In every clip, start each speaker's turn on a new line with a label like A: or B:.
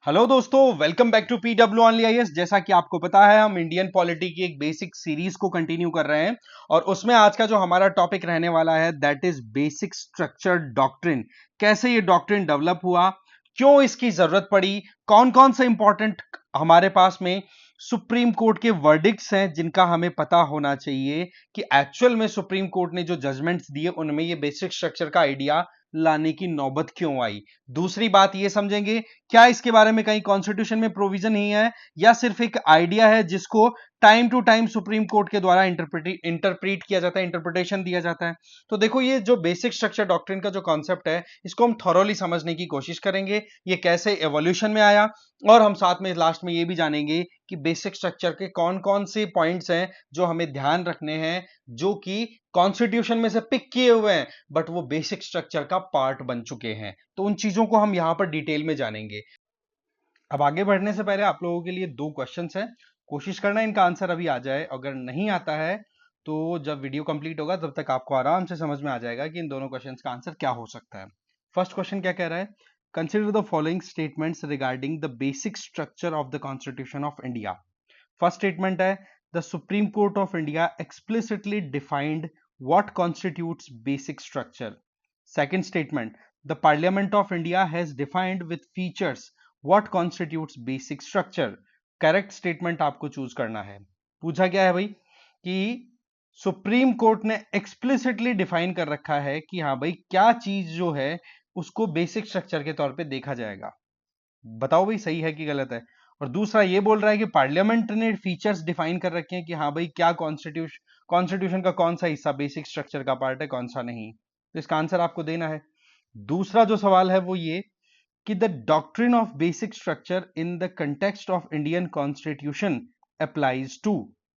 A: Hello दोस्तों, welcome back to PW only IAS. जैसा कि आपको पता है, हम इंडियन पॉलिटी की एक बेसिक सीरीज को कंटिन्यू कर रहे हैं और उसमें आज का जो हमारा टॉपिक रहने वाला है that is basic structure doctrine. कैसे ये डॉक्ट्रिन डेवलप हुआ, क्यों इसकी जरूरत पड़ी, कौन कौन से इंपॉर्टेंट हमारे पास में सुप्रीम कोर्ट के वर्डिक्ट्स हैं जिनका हमें पता होना चाहिए कि एक्चुअल में सुप्रीम कोर्ट ने जो जजमेंट्स दिए उनमें ये बेसिक स्ट्रक्चर का आइडिया लाने की नौबत क्यों आई। दूसरी बात ये समझेंगे, क्या इसके बारे में कहीं कॉन्स्टिट्यूशन में प्रोविजन ही है या सिर्फ एक आइडिया है जिसको time to time Supreme Court के द्वारा इंटरप्रीट किया जाता है, इंटरप्रिटेशन दिया जाता है। तो देखो, ये जो बेसिक स्ट्रक्चर डॉक्ट्रिन का जो कॉन्सेप्ट है इसको हम थॉरोली समझने की कोशिश करेंगे, ये कैसे एवोल्यूशन में आया, और हम साथ में लास्ट में ये भी जानेंगे कि बेसिक स्ट्रक्चर के कौन कौन से पॉइंट्स हैं जो हमें ध्यान रखने हैं, जो कि कॉन्स्टिट्यूशन में से पिक किए हुए हैं बट वो बेसिक स्ट्रक्चर का पार्ट बन चुके हैं। तो उन चीजों को हम यहां पर डिटेल में जानेंगे। अब आगे बढ़ने से पहले आप लोगों के लिए दो क्वेश्चंस हैं, कोशिश करना इनका आंसर अभी आ जाए। अगर नहीं आता है तो जब वीडियो कंप्लीट होगा तब तक आपको आराम से समझ में आ जाएगा कि इन दोनों क्वेश्चंस का आंसर क्या हो सकता है। फर्स्ट क्वेश्चन क्या कह रहा है, consider the following statements regarding the basic structure of the constitution of India. First statement है, the supreme court of India explicitly defined what constitutes basic structure. Second statement, the parliament of India has defined with features what constitutes basic structure. Correct statement आपको choose करना है। पूछा क्या है भाई कि supreme court ने एक्सप्लिसिटली डिफाइन कर रखा है कि हाँ भाई, क्या चीज जो है उसको बेसिक स्ट्रक्चर के तौर पे देखा जाएगा। बताओ भाई, सही है कि गलत है। और दूसरा ये बोल रहा है कि पार्लियामेंट ने फीचर्स डिफाइन कर रखे हैं कि हाँ भाई, क्या कॉन्स्टिट्यूशन का कौन सा हिस्सा बेसिक स्ट्रक्चर का पार्ट है, कौन सा नहीं। तो इसका आंसर आपको देना है। दूसरा जो सवाल है वो ये कि the doctrine of basic structure in the context of Indian constitution applies to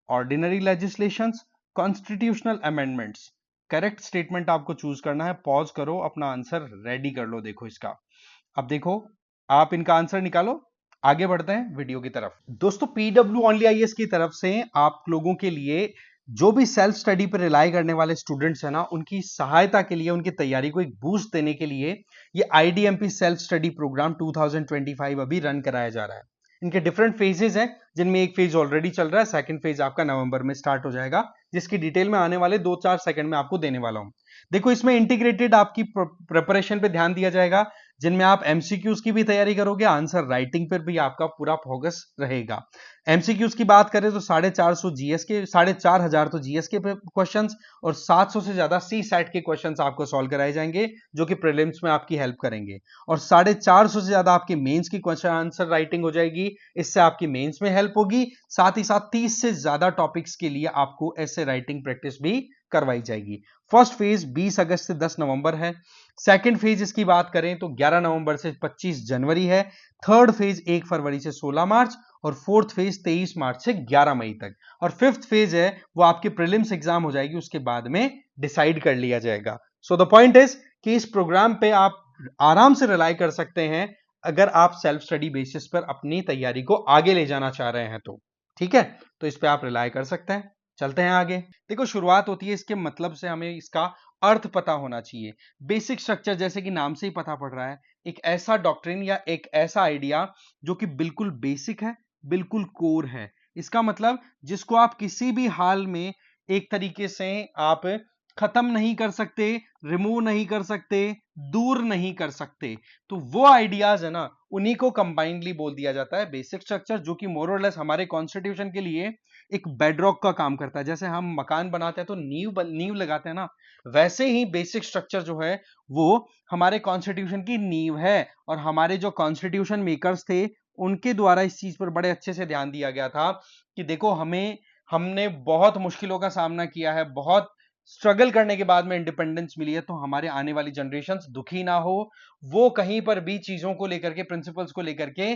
A: ordinary legislations, constitutional amendments. Correct statement आपको चूज करना है। पॉज करो, अपना आंसर रेडी कर लो। देखो इसका, अब देखो, आप इनका आंसर निकालो। आगे बढ़ते हैं वीडियो की तरफ। दोस्तों, पीडब्ल्यू ओनली आईएएस की तरफ से आप लोगों के लिए जो भी सेल्फ स्टडी पर रिलाई करने वाले स्टूडेंट्स हैं ना, उनकी सहायता के लिए, उनकी तैयारी को एक बूस्ट देने के लिए ये आईडीएमपी सेल्फ स्टडी प्रोग्राम 2025 अभी रन कराया जा रहा है। इनके डिफरेंट फेजेस हैं, जिनमें एक फेज ऑलरेडी चल रहा है, सेकंड फेज आपका नवंबर में स्टार्ट हो जाएगा, जिसकी डिटेल में आने वाले 2-4 सेकंड में आपको देने वाला हूं। देखो, इसमें इंटीग्रेटेड आपकी प्रिपरेशन पे ध्यान दिया जाएगा, जिनमें आप एमसीक्यूज की भी तैयारी करोगे, आंसर राइटिंग पर भी आपका पूरा फोकस रहेगा। एमसीक्यूज की बात करें तो 450 जीएस के, 4,500 तो जीएस के क्वेश्चंस और 700 से ज्यादा सी सेट के क्वेश्चंस आपको सॉल्व कराए जाएंगे, जो कि प्रीलिम्स में आपकी हेल्प करेंगे। और 450 से ज्यादा आपके मेंस की क्वेश्चन आंसर राइटिंग हो जाएगी, इससे आपकी मेंस में हेल्प होगी। साथ ही साथ 30 से ज्यादा टॉपिक्स के लिए आपको ऐसे राइटिंग प्रैक्टिस भी करवाई जाएगी। फर्स्ट फेज 20 अगस्त से 10 नवंबर है। सेकंड फेज इसकी बात करें तो 11 नवंबर से 25 जनवरी है। थर्ड फेज 1 फरवरी से 16 मार्च और फोर्थ फेज 23 मार्च से 11 मई तक। और फिफ्थ फेज है वो आपकी प्रीलिम्स एग्जाम हो जाएगी, उसके बाद में डिसाइड कर लिया जाएगा। सो द पॉइंट इज कि इस प्रोग्राम पे आप आराम से रिलाई कर सकते हैं अगर आप सेल्फ स्टडी बेसिस पर अपनी तैयारी को आगे ले जाना चाह रहे हैं तो। ठीक है, तो इस पे आप रिलाई कर सकते हैं। चलते हैं आगे। देखो, शुरुआत होती है इसके मतलब से, हमें इसका अर्थ पता होना चाहिए। बेसिक स्ट्रक्चर, जैसे कि नाम से ही पता पड़ रहा है, एक ऐसा डॉक्ट्रिन या एक ऐसा आइडिया जो कि बिल्कुल बेसिक है, बिल्कुल कोर है। इसका मतलब जिसको आप किसी भी हाल में एक तरीके से आप खत्म नहीं कर सकते, रिमूव नहीं कर सकते, दूर नहीं कर सकते। तो वो आइडियाज है ना, उन्हीं को कंबाइंडली बोल दिया जाता है बेसिक स्ट्रक्चर, जो कि मोर और लेस हमारे कॉन्स्टिट्यूशन के लिए एक बेडरॉक का काम करता है। जैसे हम मकान बनाते हैं तो नींव लगाते हैं ना, वैसे ही बेसिक स्ट्रक्चर जो है वो हमारे कॉन्स्टिट्यूशन की नींव है। और हमारे जो कॉन्स्टिट्यूशन मेकर्स थे उनके द्वारा इस चीज पर बड़े अच्छे से ध्यान दिया गया था कि देखो, हमने बहुत मुश्किलों का सामना किया है, बहुत स्ट्रगल करने के बाद में इंडिपेंडेंस मिली है, तो हमारे आने वाली जनरेशंस दुखी ना हो, वो कहीं पर भी चीजों को लेकर के, प्रिंसिपल्स को लेकर के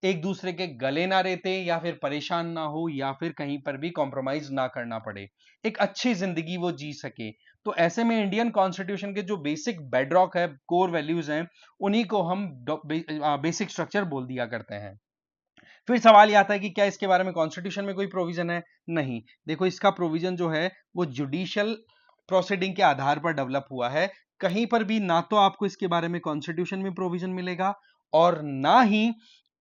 A: एक दूसरे के गले ना रहते, या फिर परेशान ना हो, या फिर कहीं पर भी कॉम्प्रोमाइज ना करना पड़े, एक अच्छी जिंदगी वो जी सके। तो ऐसे में इंडियन कॉन्स्टिट्यूशन के जो बेसिक बेडरॉक है, कोर वैल्यूज हैं, उन्हीं को हम बेसिक स्ट्रक्चर बोल दिया करते हैं। फिर सवाल ये आता है कि क्या इसके बारे में कॉन्स्टिट्यूशन में कोई प्रोविजन है? नहीं। देखो, इसका प्रोविजन जो है वो जुडिशियल प्रोसीडिंग के आधार पर डेवलप हुआ है। कहीं पर भी ना तो आपको इसके बारे में कॉन्स्टिट्यूशन में प्रोविजन मिलेगा और ना ही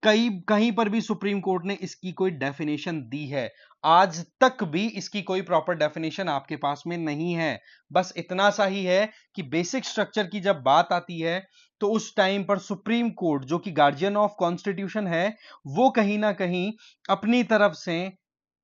A: कहीं पर भी सुप्रीम कोर्ट ने इसकी कोई डेफिनेशन दी है? आज तक भी इसकी कोई प्रॉपर डेफिनेशन आपके पास में नहीं है। बस इतना सा ही है कि बेसिक स्ट्रक्चर की जब बात आती है तो उस टाइम पर सुप्रीम कोर्ट जो कि गार्जियन ऑफ कॉन्स्टिट्यूशन है, वो कहीं ना कहीं अपनी तरफ से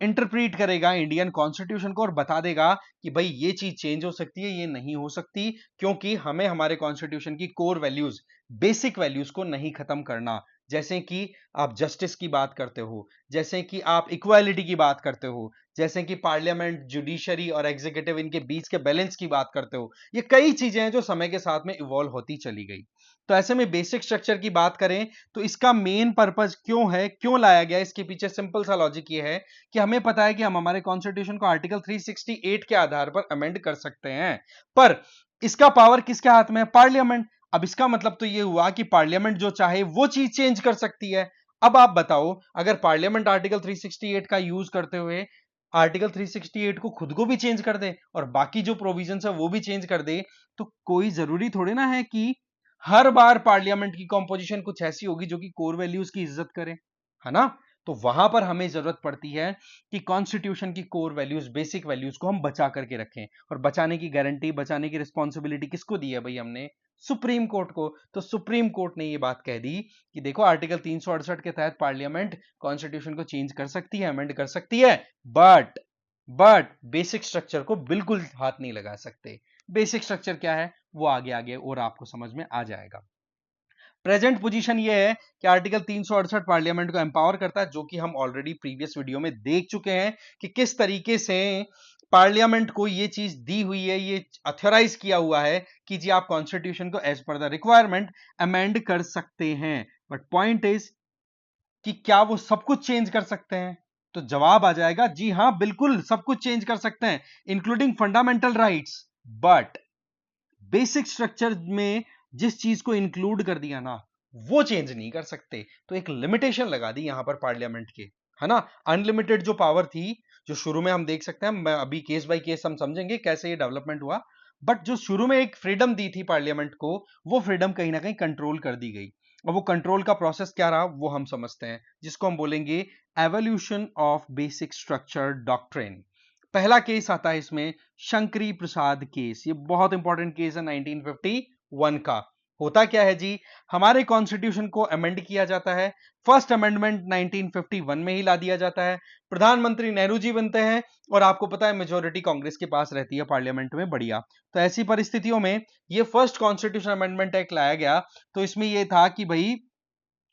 A: इंटरप्रीट करेगा इंडियन कॉन्स्टिट्यूशन को और बता देगा कि भाई ये चीज चेंज हो सकती है, ये नहीं हो सकती, क्योंकि हमें हमारे कॉन्स्टिट्यूशन की कोर वैल्यूज, बेसिक वैल्यूज को नहीं खत्म करना। जैसे कि आप जस्टिस की बात करते हो, जैसे कि आप इक्वालिटी की बात करते हो, जैसे कि पार्लियामेंट, जुडिशरी और एग्जीक्यूटिव इनके बीच के बैलेंस की बात करते हो। ये कई चीजें हैं जो समय के साथ में इवॉल्व होती चली गई। तो ऐसे में बेसिक स्ट्रक्चर की बात करें तो इसका मेन पर्पस क्यों है, क्यों लाया गया, इसके पीछे सिंपल सा लॉजिक ये है कि हमें पता है कि हम हमारे कॉन्स्टिट्यूशन को आर्टिकल 368 के आधार पर अमेंड कर सकते हैं, पर इसका पावर किसके हाथ में है? पार्लियामेंट। अब इसका मतलब तो ये हुआ कि पार्लियामेंट जो चाहे वो चीज चेंज कर सकती है। अब आप बताओ, अगर पार्लियामेंट आर्टिकल 368 का यूज करते हुए आर्टिकल 368 को खुद को भी चेंज कर दे और बाकी जो प्रोविजंस है वो भी चेंज कर दे, तो कोई जरूरी थोड़ी ना है कि हर बार पार्लियामेंट की कॉम्पोजिशन कुछ ऐसी होगी जो कि कोर वैल्यूज की इज्जत करे, है ना? तो वहां पर हमें जरूरत पड़ती है कि कॉन्स्टिट्यूशन की कोर वैल्यूज, बेसिक वैल्यूज को हम बचा करके रखें। और बचाने की गारंटी, बचाने की रिस्पॉन्सिबिलिटी किसको दी है भाई? हमने सुप्रीम कोर्ट को। तो सुप्रीम कोर्ट ने यह बात कह दी कि देखो, आर्टिकल 368 के तहत पार्लियामेंट कॉन्स्टिट्यूशन को चेंज कर सकती है, अमेंड कर सकती है, बट बेसिक स्ट्रक्चर को बिल्कुल हाथ नहीं लगा सकते। बेसिक स्ट्रक्चर क्या है वो आगे आगे और आपको समझ में आ जाएगा। प्रेजेंट पोजीशन ये है कि आर्टिकल 368 पार्लियामेंट को एम्पावर करता है, जो कि हम ऑलरेडी प्रीवियस वीडियो में देख चुके हैं कि किस तरीके से पार्लियामेंट को ये चीज दी हुई है, ये ऑथराइज किया हुआ है कि जी आप कॉन्स्टिट्यूशन को as per the requirement amend कर सकते हैं। बट पॉइंट इज कि क्या वो सब कुछ चेंज कर सकते हैं? तो जवाब आ जाएगा जी हां, बिल्कुल सब कुछ चेंज कर सकते हैं, including fundamental rights. But basic structure में जिस चीज को इंक्लूड कर दिया ना, वो चेंज नहीं कर सकते। तो एक लिमिटेशन लगा दी यहां पर पार्लियामेंट के, है ना? अनलिमिटेड जो पावर थी, जो शुरू में हम देख सकते हैं, मैं अभी केस बाय केस हम समझेंगे कैसे ये डेवलपमेंट हुआ, बट जो शुरू में एक फ्रीडम दी थी पार्लियामेंट को, वो फ्रीडम कहीं ना कहीं कंट्रोल कर दी गई। और वो कंट्रोल का प्रोसेस क्या रहा वो हम समझते हैं, जिसको हम बोलेंगे evolution of basic structure doctrine. पहला केस आता है इसमें, शंकरी प्रसाद केस। ये बहुत इंपॉर्टेंट केस है 1951 का। होता क्या है जी, हमारे कॉन्स्टिट्यूशन को अमेंड किया जाता है, फर्स्ट अमेंडमेंट 1951 में ही ला दिया जाता है, प्रधानमंत्री नेहरू जी बनते हैं और आपको पता है मेजोरिटी कांग्रेस के पास रहती है पार्लियामेंट में, बढ़िया। तो ऐसी परिस्थितियों में ये फर्स्ट कॉन्स्टिट्यूशन अमेंडमेंट एक्ट लाया गया। तो इसमें यह था कि भाई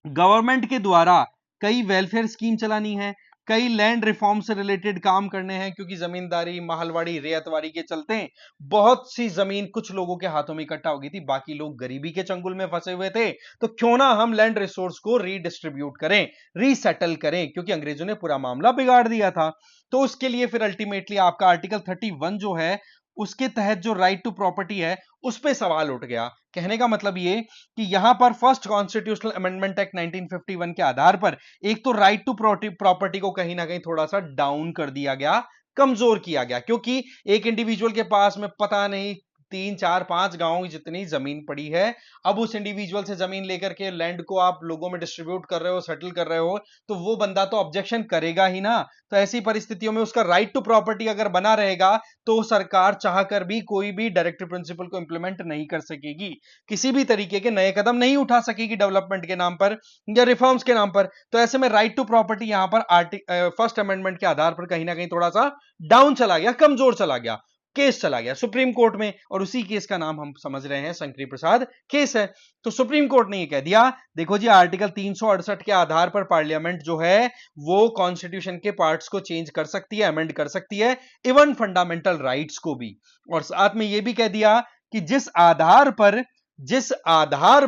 A: गवर्नमेंट के द्वारा कई वेलफेयर स्कीम चलानी है, कई लैंड रिफॉर्म से रिलेटेड काम करने हैं, क्योंकि जमींदारी, महलवाड़ी, रेयतवाड़ी के चलते बहुत सी जमीन कुछ लोगों के हाथों में इकट्ठा हो गई थी, बाकी लोग गरीबी के चंगुल में फंसे हुए थे। तो क्यों ना हम लैंड रिसोर्स को रीडिस्ट्रीब्यूट करें, रीसेटल करें, क्योंकि अंग्रेजों ने पूरा मामला बिगाड़ दिया था। तो उसके लिए फिर अल्टीमेटली आपका आर्टिकल 31 जो है, उसके तहत जो राइट टू प्रॉपर्टी है, उस पर सवाल उठ गया। कहने का मतलब ये कि यहां पर फर्स्ट कॉन्स्टिट्यूशनल अमेंडमेंट एक्ट 1951 के आधार पर एक तो राइट टू प्रॉपर्टी को कहीं ना कहीं थोड़ा सा डाउन कर दिया गया, कमजोर किया गया, क्योंकि एक इंडिविजुअल के पास में पता नहीं 3 4 5 गांव जितनी जमीन पड़ी है, अब उस इंडिविजुअल से जमीन लेकर के लैंड को आप लोगों में डिस्ट्रीब्यूट कर रहे हो, सेटल कर रहे हो, तो वो बंदा तो ऑब्जेक्शन करेगा ही ना। तो ऐसी परिस्थितियों में उसका राइट टू प्रॉपर्टी अगर बना रहेगा, तो सरकार चाहकर भी कोई भी डायरेक्टिव प्रिंसिपल को इंप्लीमेंट नहीं कर सकेगी, किसी भी तरीके के नए कदम नहीं उठा सकेगी डेवलपमेंट के नाम पर या रिफॉर्म्स के नाम पर। तो ऐसे में राइट टू प्रॉपर्टी यहां पर फर्स्ट अमेंडमेंट के आधार पर कहीं ना कहीं थोड़ा सा डाउन चला गया, कमजोर चला गया, केस चला गया सुप्रीम कोर्ट में, और उसी केस का नाम हम समझ रहे हैं शंकरी प्रसाद केस है। तो सुप्रीम कोर्ट ने ये कह दिया, देखो जी, आर्टिकल 368 के आधार पर पार्लियामेंट जो है वो कॉन्स्टिट्यूशन के पार्ट्स को चेंज कर सकती है, अमेंड कर सकती है, इवन फंडामेंटल राइट्स को भी। और साथ में ये भी कह दिया कि जिस आधार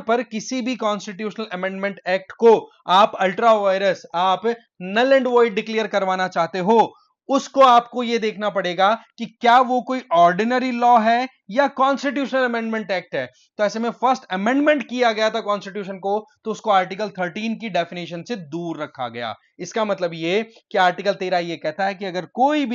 A: पर किसी भी कॉन्स्टिट्यूशनल अमेंडमेंट एक्ट को आप अल्ट्रा वायरस, आप नल एंड वॉइड डिक्लेयर करवाना चाहते हो, उसको आपको यह देखना पड़ेगा कि क्या वो कोई ऑर्डिनरी लॉ है या कॉन्स्टिट्यूशनल अमेंडमेंट एक्ट है। तो ऐसे में फर्स्ट अमेंडमेंट किया गया था कॉन्स्टिट्यूशन को, तो उसको आर्टिकल 13 की डेफिनेशन से दूर रखा गया। इसका मतलब ये कि आर्टिकल 13 ये कहता है कि अगर कोई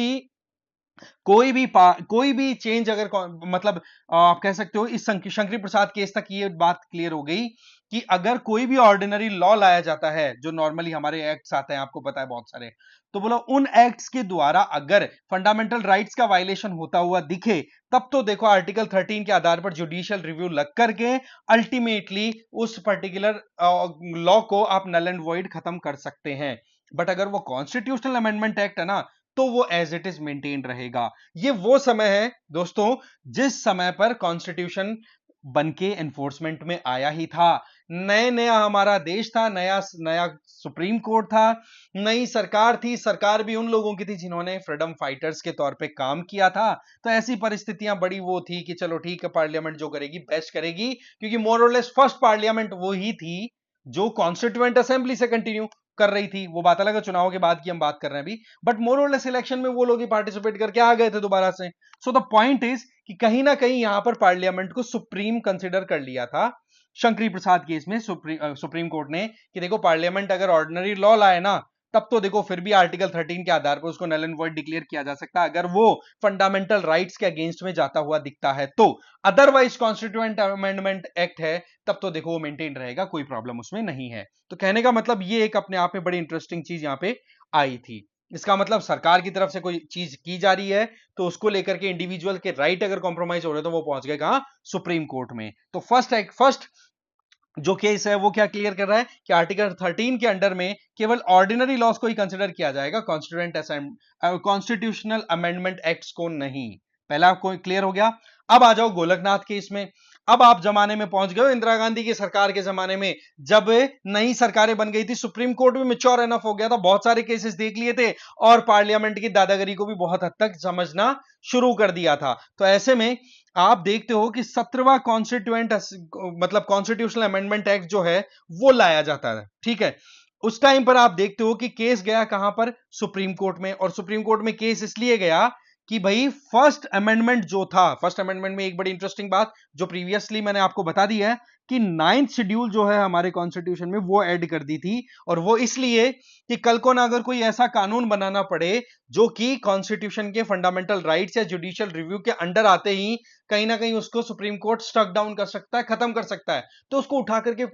A: भी चेंज, अगर मतलब आप कह सकते हो, इस शंकरी प्रसाद केस तक ये बात क्लियर हो गई कि अगर कोई भी ऑर्डिनरी लॉ लाया जाता है, जो नॉर्मली हमारे एक्ट्स आते हैं, आपको पता है बहुत सारे, तो बोलो उन एक्ट्स के द्वारा अगर फंडामेंटल राइट्स का वायलेशन होता हुआ दिखे, तब तो देखो आर्टिकल 13 के आधार पर जुडिशियल रिव्यू लग करके अल्टीमेटली उस पर्टिकुलर लॉ को आप नल एंड वॉइड खत्म कर सकते हैं। बट अगर वो कॉन्स्टिट्यूशनल अमेंडमेंट एक्ट है ना, तो वो एज इट इज मेंटेन रहेगा। ये वो समय है दोस्तों जिस समय पर कॉन्स्टिट्यूशन बन के एनफोर्समेंट में आया ही था। नया नया हमारा देश था, नया नया सुप्रीम कोर्ट था, नई सरकार थी, सरकार भी उन लोगों की थी जिन्होंने फ्रीडम फाइटर्स के तौर पे काम किया था। तो ऐसी परिस्थितियां बड़ी वो थी कि चलो ठीक है, पार्लियामेंट जो करेगी बेस्ट करेगी, क्योंकि मोर और लेस फर्स्ट पार्लियामेंट वो ही थी जो कॉन्स्टिट्यूएंट असेंबली से कंटिन्यू कर रही थी। वो बात अलग है, चुनाव के बाद की हम बात कर रहे हैं अभी, बट मोर और लेस इलेक्शन में वो लोग ही पार्टिसिपेट करके आ गए थे दोबारा से। सो द पॉइंट इज कि कहीं ना कहीं यहां पर पार्लियामेंट को सुप्रीम कंसिडर कर लिया था शंकरी प्रसाद केस में सुप्रीम कोर्ट ने, कि देखो पार्लियामेंट अगर ऑर्डिनरी लॉ लाए ना, तब तो देखो फिर भी आर्टिकल 13 के आधार पर उसको नल एंड वॉइड डिक्लेयर किया जा सकता है अगर वो फंडामेंटल राइट्स के अगेंस्ट में जाता हुआ दिखता है तो। अदरवाइज कॉन्स्टिट्यूएंट अमेंडमेंट एक्ट है, तब तो देखो वो मेंटेन रहेगा, कोई प्रॉब्लम उसमें नहीं है। तो कहने का मतलब ये एक अपने आप में बड़ी इंटरेस्टिंग चीज यहां पे आई थी। इसका मतलब सरकार की तरफ से कोई चीज की जा रही है तो उसको लेकर के इंडिविजुअल के राइट अगर कॉम्प्रोमाइज हो रहे तो वो पहुंच गए कहां, सुप्रीम कोर्ट में। तो फर्स्ट जो केस है वो क्या क्लियर कर रहा है कि आर्टिकल 13 के अंडर में केवल ऑर्डिनरी लॉस को ही कंसिडर किया जाएगा, कॉन्स्टिट्यूशनल अमेंडमेंट एक्ट्स को नहीं। पहला आपको क्लियर हो गया। अब आ जाओ गोलकनाथ केस में। अब आप जमाने में पहुंच गए इंदिरा गांधी की सरकार के जमाने में, जब नई सरकारें बन गई थी, सुप्रीम कोर्ट भी मैच्योर एनफ हो गया था, बहुत सारे केसेस देख लिए थे और पार्लियामेंट की दादागिरी को भी बहुत हद तक समझना शुरू कर दिया था। तो ऐसे में आप देखते हो कि 17वां कॉन्स्टिट्यूएंट मतलब कॉन्स्टिट्यूशनल अमेंडमेंट एक्ट जो है वो लाया जाता है, ठीक है। उस टाइम पर आप देखते हो कि केस गया कहां पर, सुप्रीम कोर्ट में। और सुप्रीम कोर्ट में केस इसलिए गया कि भाई फर्स्ट अमेंडमेंट जो था, फर्स्ट अमेंडमेंट में एक बड़ी इंटरेस्टिंग बात जो प्रीवियसली मैंने आपको बता दी है कि 9th शेड्यूल जो है हमारे कॉन्स्टिट्यूशन में वो ऐड कर दी थी। और वो इसलिए कि कल को ना अगर कोई ऐसा कानून बनाना पड़े जो कि कॉन्स्टिट्यूशन के फंडामेंटल राइट्स या जुडिशियल रिव्यू के अंडर आते ही कहीं ना कहीं उसको सुप्रीम कोर्ट स्टक डाउन कर सकता है, खत्म कर सकता है, तो उसको उठा करके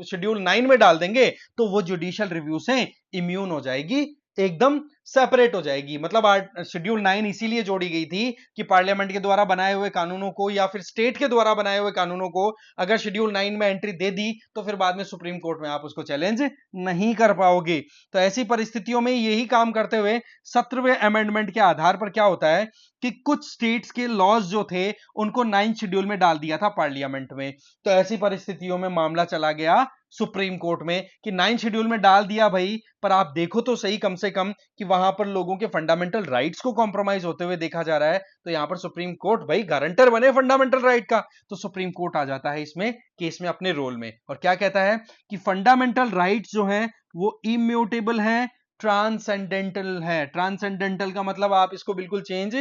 A: शेड्यूल 9 में डाल देंगे तो वो जुडिशियल रिव्यू से इम्यून हो जाएगी, एकदम सेपरेट हो जाएगी। मतलब शेड्यूल 9 इसीलिए जोड़ी गई थी कि पार्लियामेंट के द्वारा बनाए हुए कानूनों को या फिर स्टेट के द्वारा बनाए हुए कानूनों को अगर शेड्यूल 9 में एंट्री दे दी तो फिर बाद में सुप्रीम कोर्ट में आप उसको चैलेंज नहीं कर पाओगे। तो ऐसी परिस्थितियों में यही काम करते हुए 17वें अमेंडमेंट के आधार पर क्या होता है कि कुछ स्टेट्स के लॉज जो थे उनको 9th शेड्यूल में डाल दिया था पार्लियामेंट में। तो ऐसी परिस्थितियों में मामला चला गया सुप्रीम कोर्ट में कि 9th शेड्यूल में डाल दिया भाई, पर आप देखो तो सही कम से कम कि वहां पर लोगों के फंडामेंटल राइट्स को कॉम्प्रोमाइज होते हुए देखा जा रहा है। तो यहां पर सुप्रीम कोर्ट भाई गारंटर बने फंडामेंटल राइट का, तो सुप्रीम कोर्ट आ जाता है इसमें केस में अपने रोल में और क्या कहता है कि फंडामेंटल राइट्स जो है वो इम्यूटेबल है, ट्रांसेंडेंटल है। ट्रांसेंडेंटल का मतलब आप इसको बिल्कुल चेंज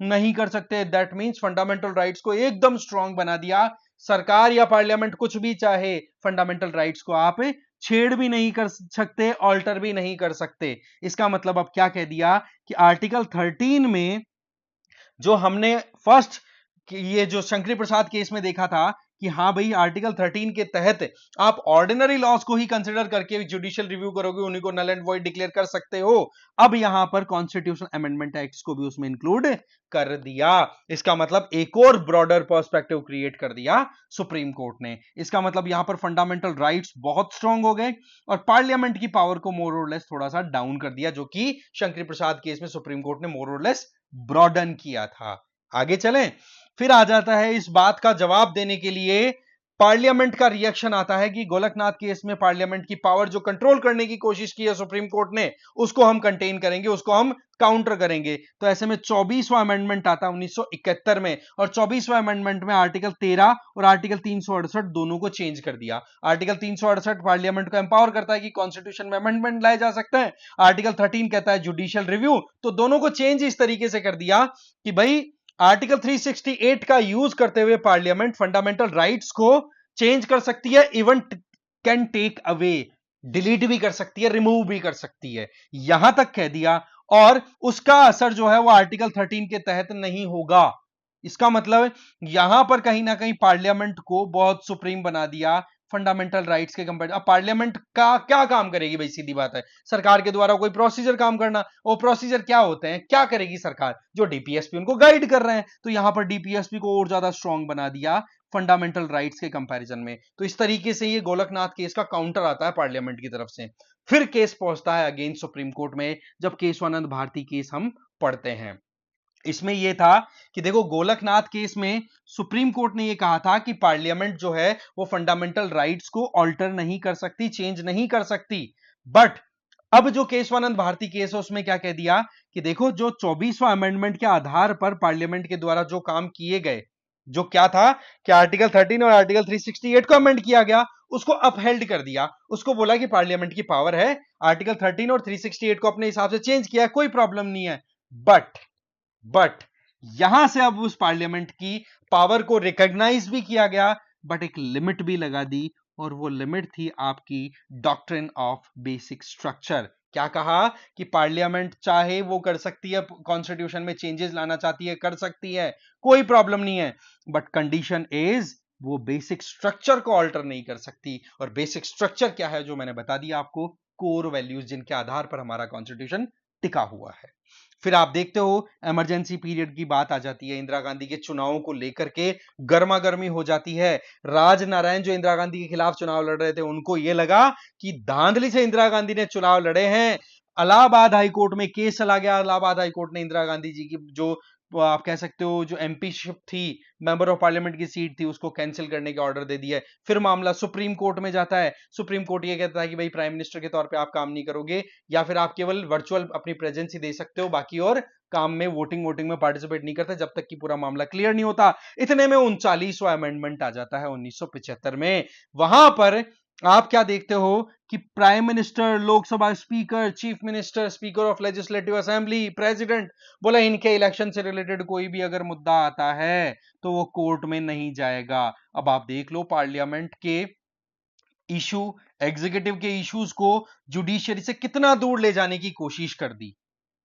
A: नहीं कर सकते। दैट मींस फंडामेंटल राइट्स को एकदम स्ट्रांग बना दिया। सरकार या पार्लियामेंट कुछ भी चाहे, फंडामेंटल राइट्स को आप छेड़ भी नहीं कर सकते, ऑल्टर भी नहीं कर सकते। इसका मतलब अब क्या कह दिया कि आर्टिकल 13 में जो हमने फर्स्ट ये जो शंकरी प्रसाद केस में देखा था कि हाँ भाई आर्टिकल 13 के तहत आप ऑर्डिनरी लॉस को ही कंसिडर करके जुडिशियल रिव्यू करोगे, उन्हीं को नल एंड वॉइड डिक्लेयर कर सकते हो। अब यहां पर कॉन्स्टिट्यूशनल अमेंडमेंट एक्ट्स को भी उसमें इंक्लूड कर दिया। इसका मतलब एक और ब्रॉडर पर्सपेक्टिव क्रिएट कर दिया सुप्रीम कोर्ट ने। इसका मतलब यहां पर फंडामेंटल राइट्स बहुत स्ट्रांग हो गए और पार्लियामेंट की पावर को मोर और लेस थोड़ा सा डाउन कर दिया, जो कि शंकरी प्रसाद केस में सुप्रीम कोर्ट ने मोर और लेस ब्रॉडन किया था। आगे चलें, फिर आ जाता है इस बात का जवाब देने के लिए पार्लियामेंट का रिएक्शन आता है कि गोलकनाथ केस में पार्लियामेंट की पावर जो कंट्रोल करने की कोशिश की है सुप्रीम कोर्ट ने, उसको हम कंटेन करेंगे, उसको हम काउंटर करेंगे। तो ऐसे में 24वां अमेंडमेंट आता है 1971 में और 24वां अमेंडमेंट में आर्टिकल 13 और आर्टिकल 368 दोनों को चेंज कर दिया। आर्टिकल 368 पार्लियामेंट को एम्पावर करता है कि कॉन्स्टिट्यूशन में अमेंडमेंट लाए जा सकते हैं, आर्टिकल 13 कहता है जुडिशियल रिव्यू। तो दोनों को चेंज इस तरीके से कर दिया कि भाई आर्टिकल 368 का यूज करते हुए पार्लियामेंट फंडामेंटल राइट्स को चेंज कर सकती है, even can take away, delete भी कर सकती है, रिमूव भी कर सकती है, यहां तक कह दिया। और उसका असर जो है वो आर्टिकल 13 के तहत नहीं होगा। इसका मतलब यहां पर कहीं ना कहीं पार्लियामेंट को बहुत सुप्रीम बना दिया, फंडामेंटल राइट्स के कंपेयर। अब पार्लियामेंट का क्या काम करेगी भाई, सीधी बात है, सरकार के द्वारा कोई प्रोसीजर काम करना। वो प्रोसीजर क्या होते हैं, क्या करेगी सरकार, जो डीपीएसपी उनको गाइड कर रहे हैं, तो यहां पर डीपीएसपी को और ज्यादा स्ट्रांग बना दिया फंडामेंटल राइट्स के कंपैरिजन में। तो इस तरीके से ये गोलकनाथ केस का काउंटर आता है पार्लियामेंट की तरफ से। फिर केस पहुंचता है अगेंस्ट सुप्रीम कोर्ट में, जब केशवानंद भारती केस हम पढ़ते हैं। इसमें यह था कि देखो, गोलकनाथ केस में सुप्रीम कोर्ट ने यह कहा था कि पार्लियामेंट जो है वो फंडामेंटल राइट्स को ऑल्टर नहीं कर सकती, चेंज नहीं कर सकती। बट अब जो केशवानंद भारती केस है उसमें क्या कह दिया कि देखो, जो 24वां अमेंडमेंट के आधार पर पार्लियामेंट के द्वारा जो काम किए गए, जो क्या था कि आर्टिकल 13 और आर्टिकल 368 को अमेंड किया गया, उसको अपहेल्ड कर दिया। उसको बोला कि पार्लियामेंट की पावर है, आर्टिकल 13 और 368 को अपने हिसाब से चेंज किया, कोई प्रॉब्लम नहीं है। बट यहां से अब उस पार्लियामेंट की पावर को रिकॉग्नाइज भी किया गया, बट एक लिमिट भी लगा दी, और वो लिमिट थी आपकी डॉक्ट्रिन ऑफ बेसिक स्ट्रक्चर। क्या कहा कि पार्लियामेंट चाहे वो कर सकती है, कॉन्स्टिट्यूशन में चेंजेस लाना चाहती है, कर सकती है, कोई प्रॉब्लम नहीं है, बट कंडीशन इज वो बेसिक स्ट्रक्चर को ऑल्टर नहीं कर सकती। और बेसिक स्ट्रक्चर क्या है, जो मैंने बता दिया आपको, कोर वैल्यूज जिनके आधार पर हमारा कॉन्स्टिट्यूशन टिका हुआ है। फिर आप देखते हो इमरजेंसी पीरियड की बात आ जाती है, इंदिरा गांधी के चुनावों को लेकर के गर्मा गर्मी हो जाती है। राजनारायण जो इंदिरा गांधी के खिलाफ चुनाव लड़ रहे थे, उनको यह लगा कि धांधली से इंदिरा गांधी ने चुनाव लड़े हैं। इलाहाबाद हाईकोर्ट में केस चला गया, इलाहाबाद हाईकोर्ट ने इंदिरा गांधी जी की जो आप कह सकते हो जो एमपीशिप थी, मेंबर ऑफ पार्लियामेंट की सीट थी, उसको कैंसिल करने का ऑर्डर दे दिया है। फिर मामला सुप्रीम कोर्ट में जाता है। सुप्रीम कोर्ट ये कहता है कि भाई प्राइम मिनिस्टर के तौर पे आप काम नहीं करोगे, या फिर आप केवल वर्चुअल अपनी प्रेजेंस ही दे सकते हो, बाकी और काम में वोटिंग में पार्टिसिपेट नहीं करते जब तक कि पूरा मामला क्लियर नहीं होता। इतने में 39वां अमेंडमेंट आ जाता है 1975 में। वहां पर आप क्या देखते हो कि prime minister, Lok Sabha speaker, chief minister, speaker of legislative assembly, president, बोला इनके इलेक्शन से रिलेटेड कोई भी अगर मुद्दा आता है तो वो कोर्ट में नहीं जाएगा। अब आप देख लो, पार्लियामेंट के इशू, एग्जीक्यूटिव के इश्यूज को जुडिशियरी से कितना दूर ले जाने की कोशिश कर दी।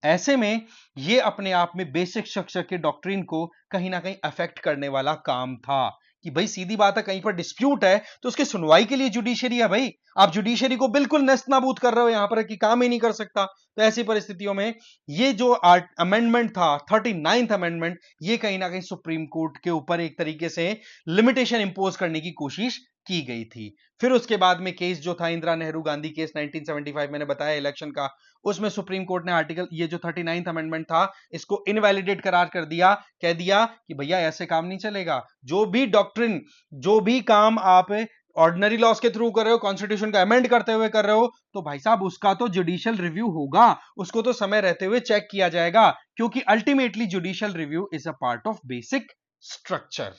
A: ऐसे में ये अपने आप में बेसिक स्ट्रक्चर के डॉक्ट्रिन को कहीं ना कहीं अफेक्ट करने वाला काम था कि भाई सीधी बात है, कहीं पर डिस्प्यूट है तो उसकी सुनवाई के लिए जुडिशरी है। भाई आप जुडिशरी को बिल्कुल नेस्त नाबूद कर रहे हो यहां पर कि काम ही नहीं कर सकता। तो ऐसी परिस्थितियों में ये जो अमेंडमेंट था 39th अमेंडमेंट, ये कहीं ना कहीं सुप्रीम कोर्ट के ऊपर एक तरीके से लिमिटेशन इंपोज करने की कोशिश की गई थी। फिर उसके बाद में केस जो था इंदिरा नेहरू गांधी केस 1975, मैंने बताया इलेक्शन का, उसमें सुप्रीम कोर्ट ने आर्टिकल, ये जो 39th अमेंडमेंट था, इसको इनवैलिडेट करार कर दिया। कह दिया कि भैया ऐसे काम नहीं चलेगा, जो भी डॉक्ट्रिन, जो भी काम आप ऑर्डिनरी लॉस के थ्रू कर रहे हो, कॉन्स्टिट्यूशन का अमेंड करते हुए कर रहे हो, तो भाई साहब उसका तो जुडिशियल रिव्यू होगा, उसको तो समय रहते हुए चेक किया जाएगा, क्योंकि ultimately judicial review is a part of basic structure.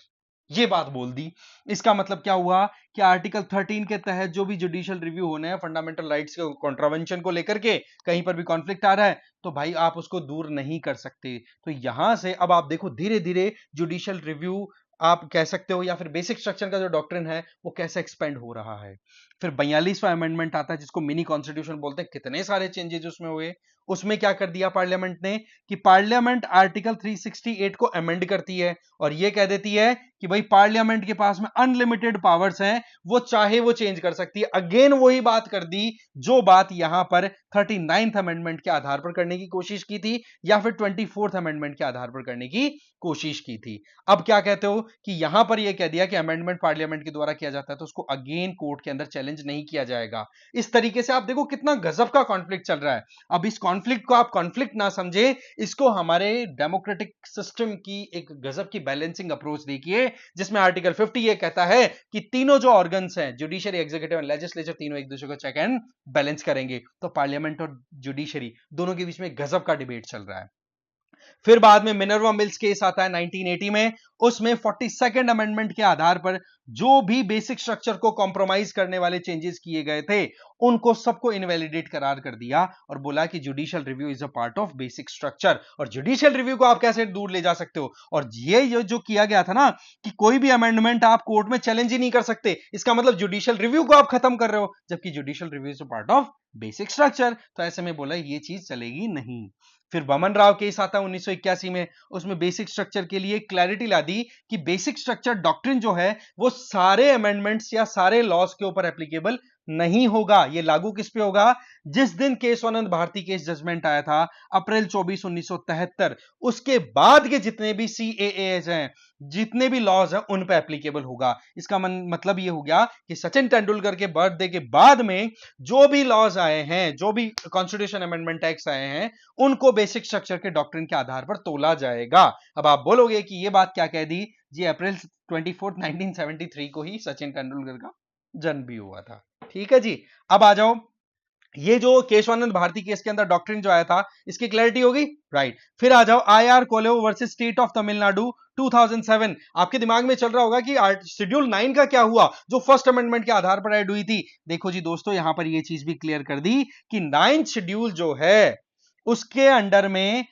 A: ये बात बोल दी। इसका मतलब क्या हुआ कि आर्टिकल 13 के तहत जो भी जुडिशियल रिव्यू होने हैं फंडामेंटल राइट्स के कॉन्ट्रावेंशन को लेकर के, कहीं पर भी कॉन्फ्लिक्ट आ रहा है तो भाई आप उसको दूर नहीं कर सकते। तो यहां से अब आप देखो धीरे धीरे जुडिशियल रिव्यू आप कह सकते हो, या फिर बेसिक स्ट्रक्चर का जो डॉक्ट्रिन है वो कैसे एक्सपेंड हो रहा है। फिर 42वां अमेंडमेंट आता है जिसको मिनी कॉन्स्टिट्यूशन बोलते हैं। कितने सारे चेंजेस उसमें हुए। उसमें क्या कर दिया पार्लियामेंट ने कि पार्लियामेंट आर्टिकल 368 को अमेंड करती है और ये कह देती है कि भाई पार्लियामेंट के पास में अनलिमिटेड पावर्स हैं, वो चाहे वो चेंज कर सकती है। अगेन वही बात कर दी जो बात यहां पर 39th अमेंडमेंट के आधार पर करने की कोशिश की थी, या फिर 24th अमेंडमेंट के आधार पर करने की कोशिश की थी। अब क्या कहते हो कि यहां पर यह कह दिया कि अमेंडमेंट पार्लियामेंट के द्वारा किया जाता है तो उसको अगेन कोर्ट के अंदर चैलेंज नहीं किया जाएगा। इस तरीके से आप देखो कितना गजब का कॉन्फ्लिक्ट चल रहा है। अब इस कॉन्फ्लिक्ट को आप कॉन्फ्लिक्ट ना समझे, इसको हमारे डेमोक्रेटिक सिस्टम की एक गजब की बैलेंसिंग अप्रोच देखिए, जिसमें आर्टिकल 50 ये कहता है कि तीनों जो ऑर्गन्स हैं, जुडिशरी, एग्जीक्यूटिव एंड लेजिस्लेचर, तीनों एक दूसरे को चेक एंड बैलेंस करेंगे। तो पार्लियामेंट और जुडिशरी दोनों के बीच में गजब का डिबेट चल रहा है। फिर बाद में मिनर्वा मिल्स केस आता है 1980 में। उसमें 42nd अमेंडमेंट के आधार पर जो भी बेसिक स्ट्रक्चर को कॉम्प्रोमाइज करने वाले चेंजेस किए गए थे उनको सबको इनवैलिडेट करार कर दिया और बोला कि judicial review is a part of basic structure. और जुडिशियल रिव्यू को आप कैसे दूर ले जा सकते हो। और ये जो किया गया था ना कि कोई भी अमेंडमेंट आप कोर्ट में चैलेंज ही नहीं कर सकते, इसका मतलब जुडिशियल रिव्यू को आप खत्म कर रहे हो, जबकि judicial review is a part of basic structure. तो ऐसे में बोला ये चीज चलेगी नहीं। फिर बमन राव केस आता है 1981 में। उसमें बेसिक स्ट्रक्चर के लिए क्लैरिटी ला दी कि बेसिक स्ट्रक्चर डॉक्ट्रिन जो है वो सारे अमेंडमेंट्स या सारे लॉज के ऊपर एप्लीकेबल नहीं होगा। ये लागू किस पे होगा? जिस दिन केशवानंद भारती केस जजमेंट आया था अप्रैल 24 1973, उसके बाद के जितने भी CAAs हैं, जितने भी लॉज हैं, उन पे एप्लीकेबल होगा। इसका मतलब ये हो गया कि सचिन तेंदुलकर के बर्थडे के बाद में जो भी लॉज आए हैं, जो भी कॉन्स्टिट्यूशन अमेंडमेंट एक्ट आए हैं, उनको बेसिक स्ट्रक्चर के डॉक्ट्रिन के आधार पर तोला जाएगा। अब आप बोलोगे कि ये बात क्या कह दी जी? अप्रैल 24 1973 को ही सचिन तेंदुलकर का जन्म भी हुआ था। ठीक है जी। अब आ जाओ, ये जो केशवानंद भारती केस के अंदर डॉक्ट्रिन जो आया था, इसकी क्लैरिटी होगी, राइट। फिर आ जाओ IR Coelho versus state of Tamil Nadu 2007। आपके दिमाग में चल रहा होगा कि शेड्यूल 9 का क्या हुआ, जो फर्स्ट अमेंडमेंट के आधार पर ऐड हुई थी। देखो जी दोस्तों, यहां पर ये चीज भी क्लियर कर दी कि 9th शेड्यूल जो है, उसके अंडर में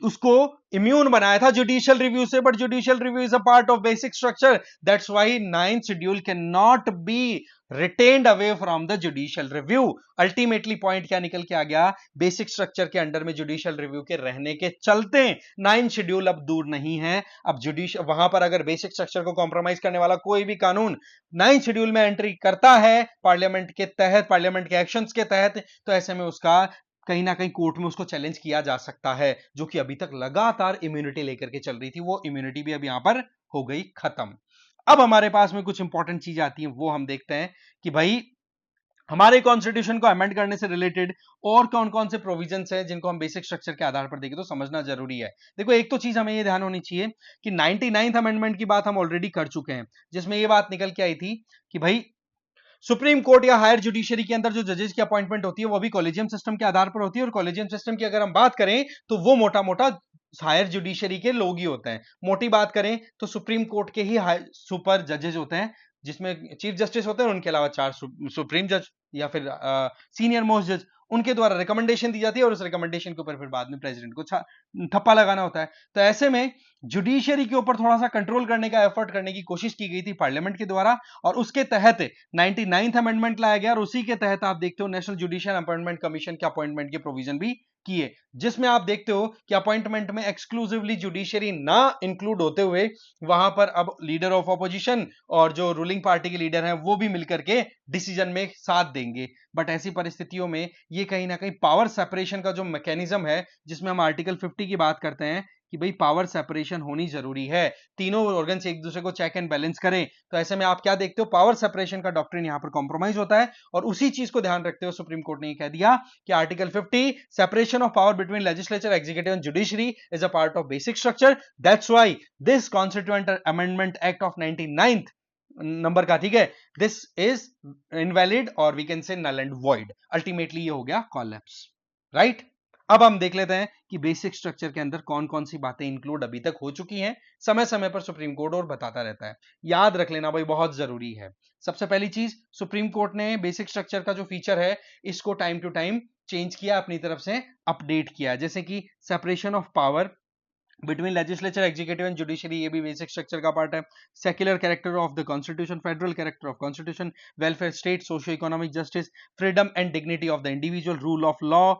A: उसको इम्यून बनाया था जुडिशियल रिव्यू से, but judicial review is a part of basic structure, that's why 9th schedule can not be retained away from the judicial review. Ultimately point क्या निकल के आ गया? बेसिक स्ट्रक्चर के अंडर में जुडिशियल रिव्यू के रहने के चलते 9th शेड्यूल अब दूर नहीं है। अब जुडिशियल वहां पर अगर बेसिक स्ट्रक्चर को कॉम्प्रोमाइज करने वाला कोई भी कानून 9th शेड्यूल में एंट्री करता है पार्लियामेंट के तहत, पार्लियामेंट के एक्शंस के तहत, तो ऐसे में उसका कहीं ना कहीं कोर्ट में उसको चैलेंज किया जा सकता है, जो कि अभी तक लगातार इम्यूनिटी लेकर के चल रही थी। वो इम्यूनिटी भी अब यहां पर हो गई खत्म। अब हमारे पास में कुछ इंपॉर्टेंट चीजें आती हैं, वो हम देखते हैं कि भाई हमारे कॉन्स्टिट्यूशन को अमेंड करने से रिलेटेड और कौन कौन से प्रोविजंस हैं जिनको हम बेसिक स्ट्रक्चर के आधार पर देखें तो समझना जरूरी है। देखो, एक तो चीज हमें ये ध्यान होनी चाहिए कि 99th अमेंडमेंट की बात हम ऑलरेडी कर चुके हैं, जिसमें ये बात निकल के आई थी कि भाई सुप्रीम कोर्ट या हायर जुडिशरी के अंदर जो जजेस की अपॉइंटमेंट होती है वो भी कॉलेजियम सिस्टम के आधार पर होती है, और कॉलेजियम सिस्टम की अगर हम बात करें तो वो मोटा मोटा हायर जुडिशरी के लोग ही होते हैं। मोटी बात करें तो सुप्रीम कोर्ट के ही सुपर जजेस होते हैं, जिसमें चीफ जस्टिस होते हैं, उनके अलावा 4 सुप्रीम जज या फिर सीनियर मोस्ट जज, उनके द्वारा रिकमेंडेशन दी जाती है, और उस रिकमेंडेशन के ऊपर फिर बाद में प्रेसिडेंट को ठप्पा लगाना होता है। तो ऐसे में जुडिशरी के ऊपर थोड़ा सा कंट्रोल करने का एफर्ट करने की कोशिश की गई थी पार्लियामेंट के द्वारा, और उसके तहत 99th अमेंडमेंट लाया गया, और उसी के तहत आप देखते हो नेशनल जुडिशियल अपॉइंटमेंट कमीशन के अपॉइंटमेंट के प्रोविजन भी किए, जिसमें आप देखते हो कि अपॉइंटमेंट में एक्सक्लूसिवली जुडिशरी ना इंक्लूड होते हुए वहां पर अब लीडर ऑफ ऑपोजिशन और जो रूलिंग पार्टी के लीडर हैं वो भी मिलकर के डिसीजन में साथ देंगे। बट ऐसी परिस्थितियों में ये कहीं ना कहीं पावर सेपरेशन का जो मैकेनिज्म है, जिसमें हम आर्टिकल 50 की बात करते हैं कि भाई पावर सेपरेशन होनी जरूरी है, तीनों ऑर्गन से एक दूसरे को चेक एंड बैलेंस करें, तो ऐसे में आप क्या देखते हो? पावर सेपरेशन का डॉक्ट्रिन यहां पर कॉम्प्रोमाइज होता है, और उसी चीज को ध्यान रखते हुए सुप्रीम कोर्ट ने ये कह दिया कि article 50 separation of power between legislature, executive and judiciary is a part of basic structure, that's why this constituent amendment act of 99th number का, ठीक है, दिस इज इनवैलिड और we can say null and void. Ultimately ये हो गया collapse, right. अब हम देख लेते हैं कि बेसिक स्ट्रक्चर के अंदर कौन कौन सी बातें इंक्लूड अभी तक हो चुकी हैं। समय समय पर सुप्रीम कोर्ट और बताता रहता है, याद रख लेना भाई, बहुत जरूरी है। सबसे पहली चीज, सुप्रीम कोर्ट ने बेसिक स्ट्रक्चर का जो फीचर है इसको टाइम टू टाइम चेंज किया, अपनी तरफ से अपडेट किया, जैसे कि separation of power between legislature, executive and judiciary, ये भी बेसिक स्ट्रक्चर का पार्ट है। Secular character of the constitution, federal character of constitution, welfare state, socio economic justice, freedom and dignity of the individual, rule of law,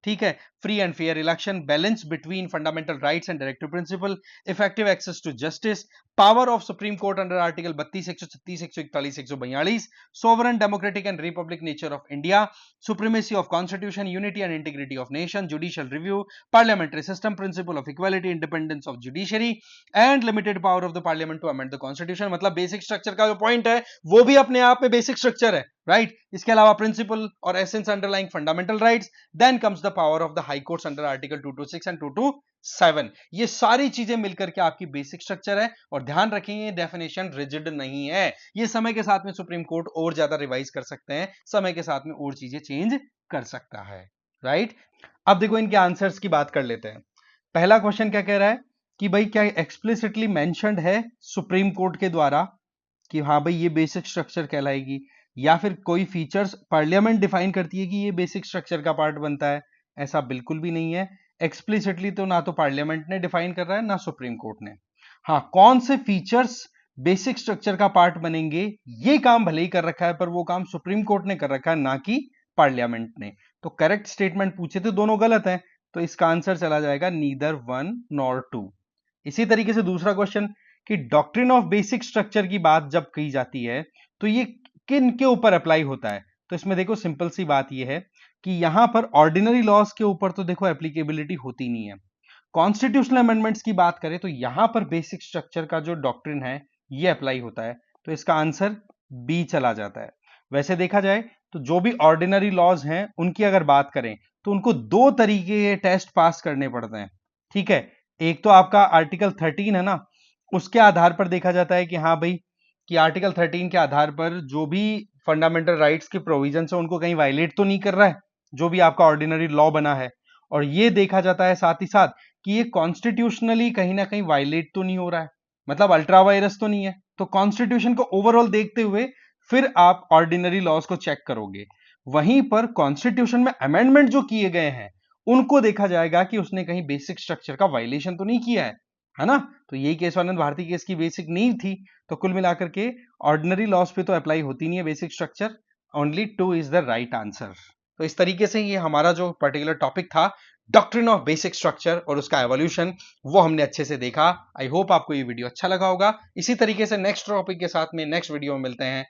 A: ठीक है, free and fair election, balance between fundamental rights and directive principle, effective access to justice, power of Supreme Court under article 32, 136, 141, 142, sovereign democratic and republic nature of India, supremacy of constitution, unity and integrity of nation, judicial review, parliamentary system, principle of equality, independence of judiciary and limited power of the parliament to amend the constitution. मतलब basic structure का जो point है वो भी अपने आप में basic structure है, राइट। इसके अलावा प्रिंसिपल और essence underlying fundamental rights, then comes the power of the high courts under article 226 and 227। ये सारी चीजें मिलकर के आपकी बेसिक स्ट्रक्चर है, और ध्यान रखेंगे ये डेफिनेशन रिजिड नहीं है, ये समय के साथ में सुप्रीम कोर्ट और ज्यादा रिवाइज कर सकते हैं, समय के साथ में और चीजें चेंज कर सकता है, राइट। अब देखो इनके आंसर्स की बात कर लेते हैं। पहला क्वेश्चन क्या कह रहा है कि भाई क्या एक्सप्लिसिटली मेंशन्ड है सुप्रीम कोर्ट के द्वारा कि हाँ भाई ये बेसिक स्ट्रक्चर कहलाएगी, या फिर कोई फीचर्स पार्लियामेंट डिफाइन करती है कि ये बेसिक स्ट्रक्चर का पार्ट बनता है? ऐसा बिल्कुल भी नहीं है। एक्सप्लिसिटली तो ना तो पार्लियामेंट ने डिफाइन कर रहा है ना सुप्रीम कोर्ट ने। हाँ, कौन से फीचर्स बेसिक स्ट्रक्चर का पार्ट बनेंगे ये काम भले ही कर रखा है, पर वो काम सुप्रीम कोर्ट ने कर रखा है, ना कि पार्लियामेंट ने। तो करेक्ट स्टेटमेंट पूछे तो दोनों गलत है, तो इसका आंसर चला जाएगा नीदर वन नॉर टू। इसी तरीके से दूसरा क्वेश्चन कि डॉक्ट्रिन ऑफ बेसिक स्ट्रक्चर की बात जब की जाती है तो ये किन के ऊपर अप्लाई होता है। तो इसमें देखो सिंपल सी बात ये है कि यहां पर ऑर्डिनरी लॉज के ऊपर तो देखो एप्लीकेबिलिटी होती नहीं है। कॉन्स्टिट्यूशनल अमेंडमेंट्स की बात करें तो यहां पर बेसिक स्ट्रक्चर का जो डॉक्ट्रिन है ये अप्लाई होता है। तो इसका आंसर बी चला जाता है। वैसे देखा जाए तो जो भी ऑर्डिनरी लॉज हैं उनकी अगर बात करें तो उनको दो तरीके के टेस्ट पास करने पड़ते हैं। ठीक है, एक तो आपका आर्टिकल 13 है ना, उसके आधार पर देखा जाता है कि हाँ भाई, कि आर्टिकल 13 के आधार पर जो भी फंडामेंटल राइट्स के प्रोविजन है उनको कहीं वायलेट तो नहीं कर रहा है जो भी आपका ऑर्डिनरी लॉ बना है। और ये देखा जाता है साथ ही साथ कि ये कॉन्स्टिट्यूशनली कहीं ना कहीं वायलेट तो नहीं हो रहा है, मतलब अल्ट्रा वायरस तो नहीं है। तो कॉन्स्टिट्यूशन को ओवरऑल देखते हुए फिर आप ऑर्डिनरी लॉज को चेक करोगे। वहीं पर कॉन्स्टिट्यूशन में अमेंडमेंट जो किए गए हैं उनको देखा जाएगा कि उसने कहीं बेसिक स्ट्रक्चर का वायलेशन तो नहीं किया है ना। तो यही केशवानंद भारती केस की बेसिक नींव थी। तो कुल मिलाकर के ऑर्डिनरी लॉज पे तो अप्लाई होती नहीं है basic structure, only 2 is the right answer. तो इस तरीके से ये हमारा जो पर्टिकुलर टॉपिक था डॉक्ट्रिन ऑफ बेसिक स्ट्रक्चर और उसका एवोल्यूशन, वो हमने अच्छे से देखा। आई होप आपको ये वीडियो अच्छा लगा होगा। इसी तरीके से नेक्स्ट टॉपिक के साथ में नेक्स्ट वीडियो में मिलते हैं।